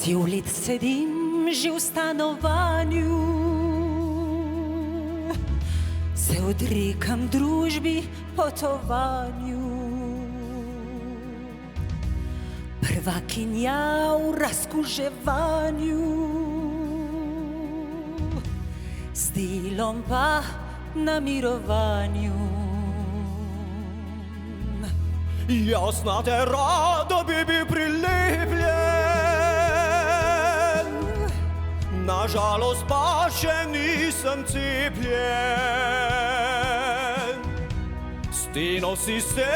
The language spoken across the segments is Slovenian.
10 let sedim že v stanovanju, se odrekam družbi, potovanju. Prvakinja v razkuževanju, s delom pa na mirovanju. Jasna te rada bi bil prilepljen, nažalost pa še nisem cepljen. Steno si se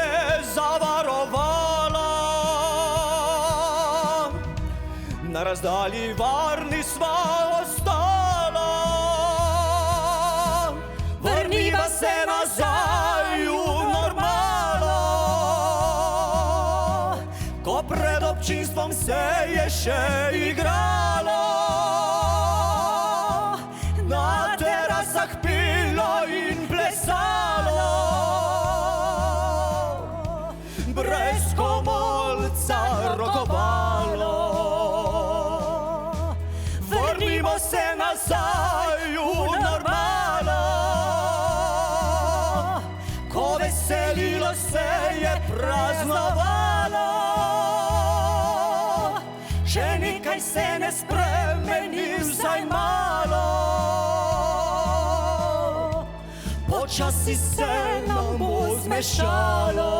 zavarovala, na razdalji varni sva ostala. Vrniva se nazaj v normalo, ko pred občinstvom se je še igralo, na terasah pilo in plesalo, brez komolca rokovalo. Vrnimo se nazaj v normalo, ko veselilo se je praznovalo. Še nekaj se ne spremeni, vsaj malo, počasi se nam bo zmešalo.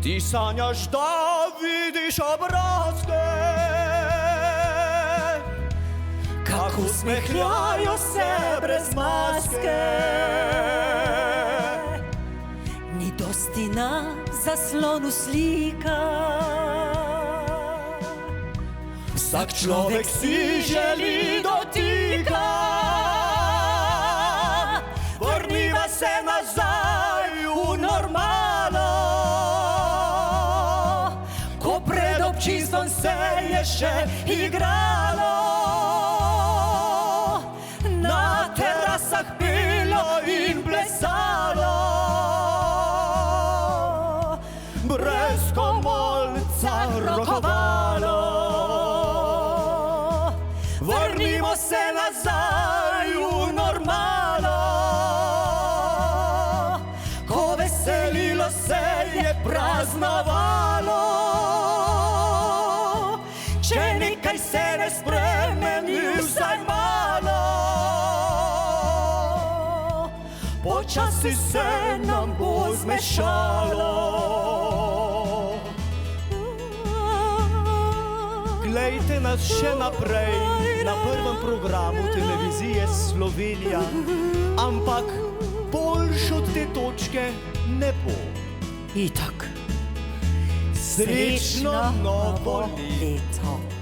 Ti sanjaš, da vidiš obrazke, kako smehljajo se brez maske. Ni dosti na zaslonu slika, vsak človek si želi dotika. Vrniva se nazaj v normalo, ko pred občinstvom se je še igralo, na terasah pilo in plesalo, brez komolca rokovalo. Vrnimo se nazaj v normalo, ko veselilo se je praznovalo. Če nekaj se ne spremeni, vsaj malo, počasi se nam bo zmešalo. Glejte nas še naprej na prvem programu televizije Slovenija, ampak boljš od te točke ne bo. Itak. Srečno novo leto!